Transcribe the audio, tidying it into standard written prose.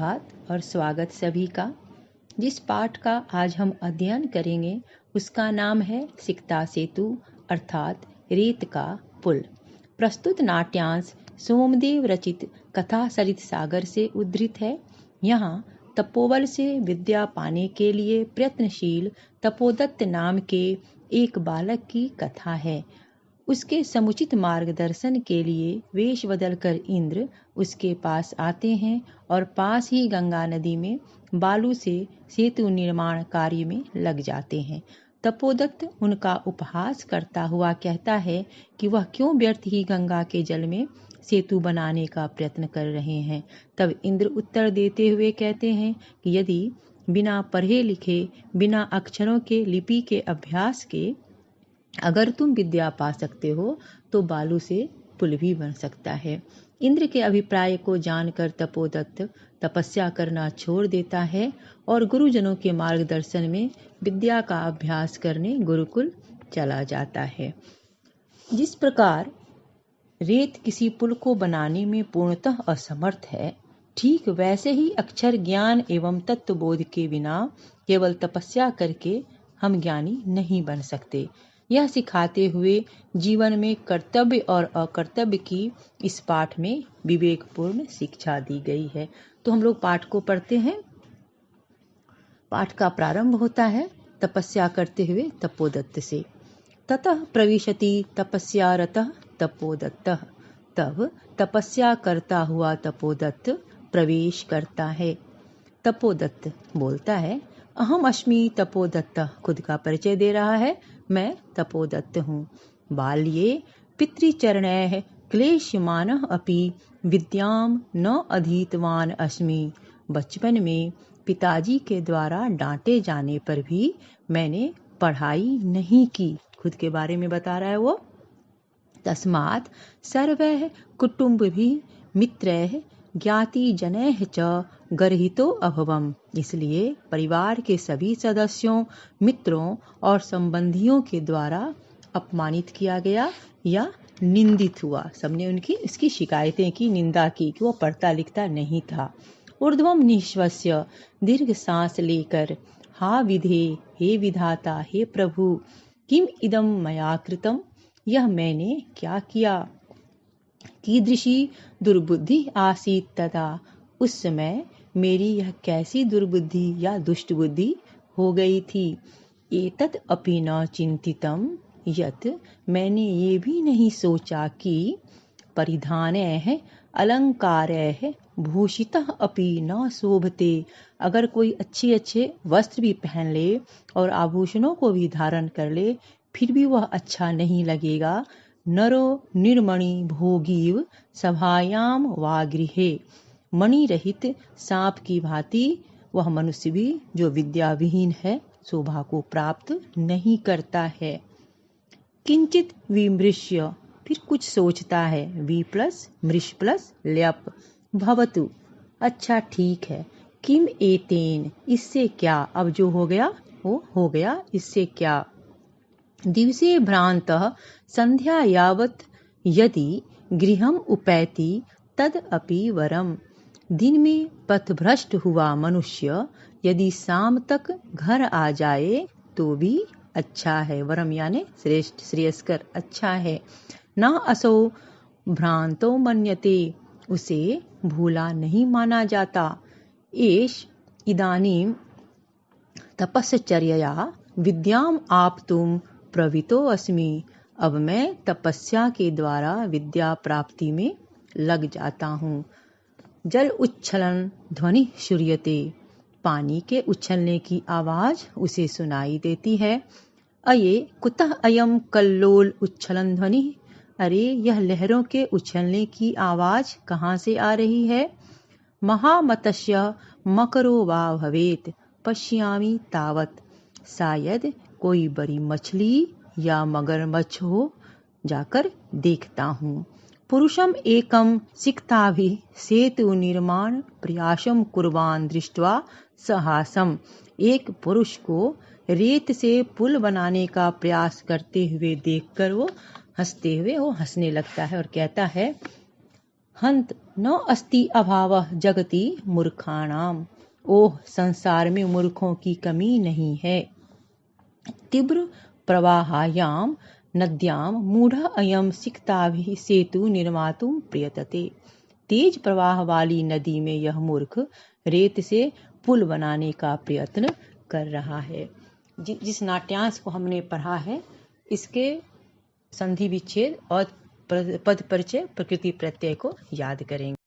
सुप्रभात और स्वागत सभी का। जिस पाठ का आज हम अध्ययन करेंगे उसका नाम है सिकता सेतु अर्थात रेत का पुल। प्रस्तुत नाट्यांश सोमदेव रचित कथा सरित सागर से उद्धृत है। यहाँ तपोबल से विद्या पाने के लिए प्रयत्नशील तपोदत्त नाम के एक बालक की कथा है। उसके समुचित मार्गदर्शन के लिए वेश बदलकर इंद्र उसके पास आते हैं और पास ही गंगा नदी में बालू से सेतु निर्माण कार्य में लग जाते हैं। तपोदत्त उनका उपहास करता हुआ कहता है कि वह क्यों व्यर्थ ही गंगा के जल में सेतु बनाने का प्रयत्न कर रहे हैं। तब इंद्र उत्तर देते हुए कहते हैं कि यदि बिना पढ़े लिखे, बिना अक्षरों के लिपि के अभ्यास के अगर तुम विद्या पा सकते हो तो बालू से पुल भी बन सकता है। इंद्र के अभिप्राय को जानकर तपोदत्त तपस्या करना छोड़ देता है और गुरुजनों के मार्गदर्शन में विद्या का अभ्यास करने गुरुकुल चला जाता है। जिस प्रकार रेत किसी पुल को बनाने में पूर्णतः असमर्थ है, ठीक वैसे ही अक्षर ज्ञान एवं तत्वबोध के बिना केवल तपस्या करके हम ज्ञानी नहीं बन सकते। यह सिखाते हुए जीवन में कर्तव्य और अकर्तव्य की इस पाठ में विवेकपूर्ण शिक्षा दी गई है। तो हम लोग पाठ को पढ़ते हैं। पाठ का प्रारंभ होता है तपस्या करते हुए तपोदत्त से। ततः प्रविशति तपस्यारतः तपोदत्तः। तब तपस्या करता हुआ तपोदत्त प्रवेश करता है। तपोदत्त बोलता है, अहम अस्मि तपोदत्त। खुद का परिचय दे रहा है, मैं तपोदत्त हूँ। बाल्ये पितृचरणैः क्लेशमानः अपि विद्याम न अधीतवान अस्मि। बचपन में पिताजी के द्वारा डांटे जाने पर भी मैंने पढ़ाई नहीं की। खुद के बारे में बता रहा है वो। तस्मात् सर्वैः कुटुम्बिभिः मित्रैः ज्ञातिजनैः च गर्हितो अभवम्। इसलिए परिवार के सभी सदस्यों, मित्रों और संबंधियों के द्वारा अपमानित किया गया या निंदित हुआ। सबने इसकी शिकायतें की, निंदा की कि वो पढ़ता लिखता नहीं था। ऊर्ध्वम निःश्वस्य, दीर्घ सांस लेकर, हा विधे, हे विधाता, हे प्रभु, किम इदम मया कृतम, यह मैंने क्या किया। कीदृशी दुर्बुद्धि आसीत तथा, उस समय मेरी यह कैसी दुर्बुद्धि या दुष्ट बुद्धि हो गई थी। एतत् अपि न चिंतितम, यत् मैंने ये भी नहीं सोचा कि परिधानैः अलंकारैः भूषितः अपि न शोभते। अगर कोई अच्छे अच्छे वस्त्र भी पहन ले और आभूषणों को भी धारण कर ले फिर भी वह अच्छा नहीं लगेगा। नरो निर्मणि भोगीव सभायाम वा गृहे। मणि रहित सांप की भांति वह मनुष्य भी जो विद्या विहीन है शोभा को प्राप्त नहीं करता है। किंचित विमृश्य, फिर कुछ सोचता है। वि प्लस मृष प्लस ल्यप भवतु, अच्छा ठीक है। किम एतेन, इससे क्या, अब जो हो गया वो हो गया, इससे क्या। दिवसे भ्रांतः संध्या यावत् यदि गृहम उपैति तद अपि वरम। दिन में पथभ्रष्ट हुआ मनुष्य यदि शाम तक घर आ जाए तो भी अच्छा है। वरम यानी श्रेष्ठ, श्रेयस्कर, अच्छा है। न असौ भ्रांतो मन्यते, उसे भूला नहीं माना जाता। एष इदानीं तपश्चर्यया विद्याम आप्तुम प्रवृत्तो अस्मि। अब मैं तपस्या के द्वारा विद्या प्राप्ति में लग जाता हूँ। जल उच्छलन ध्वनि श्रूयते, पानी के उछलने की आवाज उसे सुनाई देती है। अये कुतः अयम कल्लोल उच्छलन ध्वनि, अरे यह लहरों के उछलने की आवाज कहाँ से आ रही है। महामतस्य मकरो वा भवेत पश्यामि तावत, शायद कोई बड़ी मछली या मगरमच्छ हो, जाकर देखता हूँ। पुरुषम एकम सिक्ताभिः सेतु निर्माण प्रयासम कुर्वान दृष्ट्वा सहासम। एक पुरुष को रेत से पुल बनाने का प्रयास करते हुए देखकर वो हंसते हुए हंसने लगता है और कहता है, हंत न अस्ति अभावः जगति मूर्खाणाम। ओह, संसार में मूर्खों की कमी नहीं है। तीव्र प्रवाहायाम नद्याम मूढ़ अयम सिक्ताभिः सेतु निर्मातुम प्रयतते। तेज प्रवाह वाली नदी में यह मूर्ख रेत से पुल बनाने का प्रयत्न कर रहा है। जिस नाट्यांश को हमने पढ़ा है इसके संधि विच्छेद और पद परिचय प्रकृति प्रत्यय को याद करेंगे।